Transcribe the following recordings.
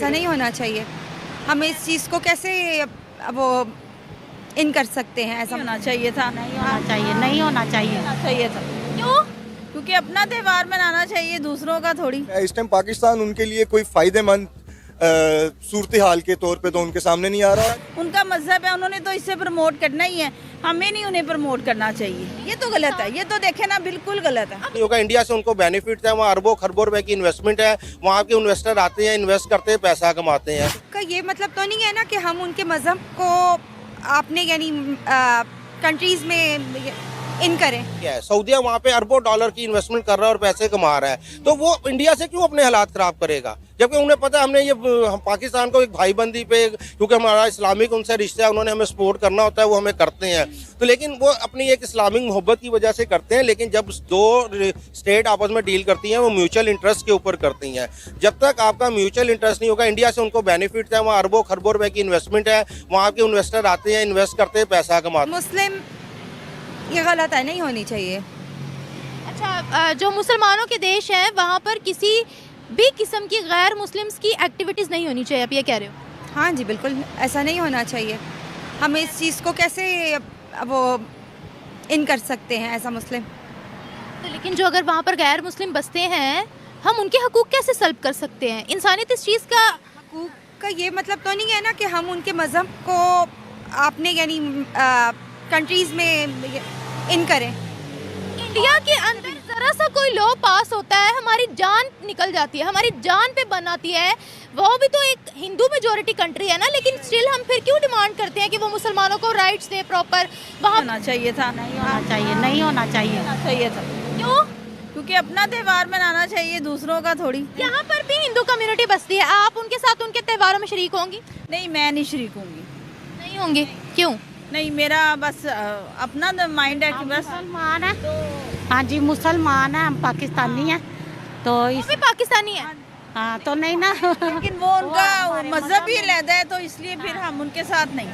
ऐसा नहीं होना चाहिए। हम इस चीज़ को कैसे वो इन कर सकते हैं, ऐसा होना चाहिए था, नहीं होना चाहिए, नहीं होना चाहिए। चाहिए था। क्यों? क्योंकि अपना त्योहार मनाना चाहिए, दूसरों का थोड़ी। इस टाइम पाकिस्तान उनके लिए कोई फायदेमंद सूरत हाल के तौर पे तो उनके सामने नहीं आ रहा है। उनका मजहब है, उन्होंने तो इससे प्रमोट करना ही है, हमें नहीं उन्हें प्रमोट करना चाहिए। ये तो गलत है, ये तो देखे ना, बिल्कुल गलत है। नहीं होगा, इंडिया से उनको बेनिफिट है, वहाँ अरबों खरबों रुपए की इन्वेस्टमेंट है, वहाँ के इन्वेस्टर आते हैं, इन्वेस्ट करते हैं, पैसा कमाते हैं। का ये मतलब तो नहीं है ना कि हम उनके मज़हब को आपने यानी कंट्रीज़ में इन करें। क्या है, सऊदीया वहाँ पे अरबों डॉलर की इन्वेस्टमेंट कर रहा है और पैसे कमा रहा है, तो वो इंडिया से क्यों अपने हालात खराब करेगा? जबकि उन्हें पता है हमने ये हम पाकिस्तान को एक भाईबंदी पे, क्योंकि हमारा इस्लामिक उनसे रिश्ता है, उन्होंने हमें सपोर्ट करना होता है, वो हमें करते हैं। तो लेकिन वो अपनी एक इस्लामिक मोहब्बत की वजह से करते हैं, लेकिन जब दो स्टेट आपस में डील करती हैं, वो म्यूचुअल इंटरेस्ट के ऊपर करती हैं। जब तक आपका म्यूचुअल इंटरेस्ट नहीं होगा, इंडिया से उनको बेनिफिट है, वहाँ अरबों खरबों रुपए की इन्वेस्टमेंट है, वहाँ के इन्वेस्टर आते हैं, इन्वेस्ट करते हैं, पैसा कमाते हैं। मुस्लिम ये गलत है, नहीं होनी चाहिए। अच्छा, जो मुसलमानों के देश हैं वहाँ पर किसी भी किस्म की गैर मुस्लिम्स की एक्टिविटीज़ नहीं होनी चाहिए, आप ये कह रहे हो? हाँ जी, बिल्कुल ऐसा नहीं होना चाहिए। हम इस चीज़ को कैसे वो इन कर सकते हैं, ऐसा मुस्लिम। तो लेकिन जो अगर वहाँ पर गैर मुस्लिम बसते हैं, हम उनके हकूक़ कैसे सल्ब कर सकते हैं? इंसानियत इस चीज़ का हकूक़ का ये मतलब तो नहीं है ना कि हम उनके मज़हब को आपने यानी कंट्रीज़ में इन करें। इंडिया के अंदर ज़रा सा कोई लॉ पास होता है, हमारी जान निकल जाती है, हमारी जान पे बन आती है। वो भी तो एक हिंदू मेजोरिटी कंट्री है ना, लेकिन स्टिल हम फिर क्यों डिमांड करते हैं कि वो मुसलमानों को राइट्स दे प्रॉपर? वहाँ होना चाहिए था, नहीं होना चाहिए, नहीं होना चाहिए। चाहिए था। क्यों? क्योंकि अपना त्योहार मनाना चाहिए, दूसरों का थोड़ी। यहाँ पर भी हिंदू कम्युनिटी बसती है, आप उनके साथ उनके त्योहारों में शरीक होंगी? नहीं, मैं नहीं शरीक होंगी। नहीं होंगे, क्यों? नहीं, मेरा बस अपना माइंड है कि बस मुसलमान है, हाँ जी मुसलमान है, हम पाकिस्तानी हैं, तो वो इस भी पाकिस्तानी है। हाँ तो नहीं ना। लेकिन वो उनका मजहब ही अलग है, तो इसलिए फिर हम उनके साथ नहीं।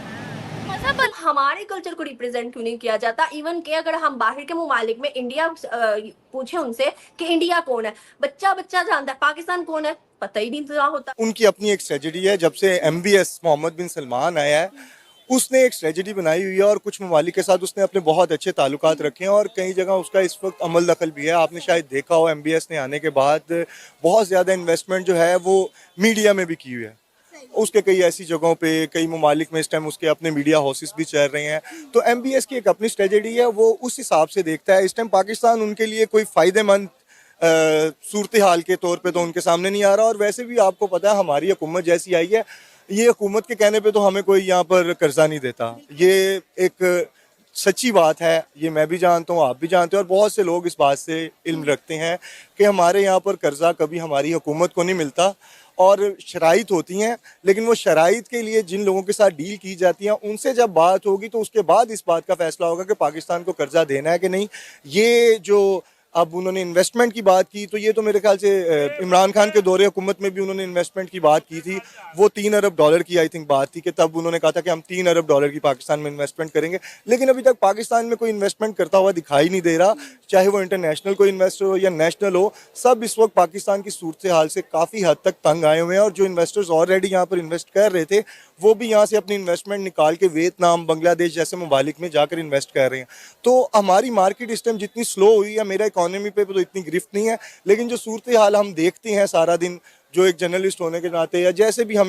मजहब हमारे कल्चर को रिप्रेजेंट क्यों नहीं किया जाता? इवन कि अगर हम बाहर के ममालिक में इंडिया पूछे उनसे कि इंडिया कौन है, बच्चा बच्चा जानता है, पाकिस्तान कौन है पता ही नहीं होता। उनकी अपनी एक स्ट्रेटजी है। जब से MBS मोहम्मद बिन सलमान आया है, उसने एक स्ट्रेटजी बनाई हुई है और कुछ ममालिक के साथ उसने अपने बहुत अच्छे ताल्लुकात रखे हैं और कई जगह उसका इस वक्त अमल दखल भी है। आपने शायद देखा हो MBS ने आने के बाद बहुत ज़्यादा इन्वेस्टमेंट जो है वो मीडिया में भी की हुई है। उसके कई ऐसी जगहों पे कई ममालिक में इस टाइम उसके अपने मीडिया हाउसेस भी चल रहे हैं। तो MBS की एक अपनी स्ट्रेटजी है, वो उस हिसाब से देखता है। इस टाइम पाकिस्तान उनके लिए कोई फ़ायदेमंद सूरत हाल के तौर पे तो उनके सामने नहीं आ रहा। और वैसे भी आपको पता है हमारी हुकूमत जैसी आई है, ये हुकूमत के कहने पे तो हमें कोई यहाँ पर कर्जा नहीं देता। ये एक सच्ची बात है, ये मैं भी जानता हूँ, आप भी जानते हैं और बहुत से लोग इस बात से इल्म रखते हैं कि हमारे यहाँ पर कर्जा कभी हमारी हुकूमत को नहीं मिलता और शराइत होती हैं, लेकिन वो शराइत के लिए जिन लोगों के साथ डील की जाती हैं उनसे जब बात होगी तो उसके बाद इस बात का फैसला होगा कि पाकिस्तान को कर्जा देना है कि नहीं। ये जो अब उन्होंने इन्वेस्टमेंट की बात की, तो ये तो मेरे ख्याल से इमरान खान के दौरे हुकूमत में भी उन्होंने इन्वेस्टमेंट की बात की थी। वो 3 अरब डॉलर की आई थिंक बात थी कि तब उन्होंने कहा था कि हम 3 अरब डॉलर की पाकिस्तान में इन्वेस्टमेंट करेंगे। लेकिन अभी तक पाकिस्तान में कोई इन्वेस्टमेंट करता हुआ दिखाई नहीं दे रहा, चाहे वो इंटरनेशनल कोई इन्वेस्टर हो या नेशनल हो। सब इस वक्त पाकिस्तान की सूरत हाल से काफ़ी हद तक तंग आए हुए हैं और जो इन्वेस्टर्स ऑलरेडी यहाँ पर इन्वेस्ट कर रहे थे वो भी यहाँ से अपनी इन्वेस्टमेंट निकाल के वियतनाम, बांग्लादेश जैसे ममालिक में जाकर इन्वेस्ट कर रहे हैं। तो हमारी मार्केट इस टाइम जितनी स्लो हुई है, मेरा इकॉनमी पे तो इतनी गिरफ्त नहीं है, लेकिन जो सूरत हाल हम देखते हैं सारा दिन, जो एक जर्नलिस्ट होने के नाते या जैसे भी हमें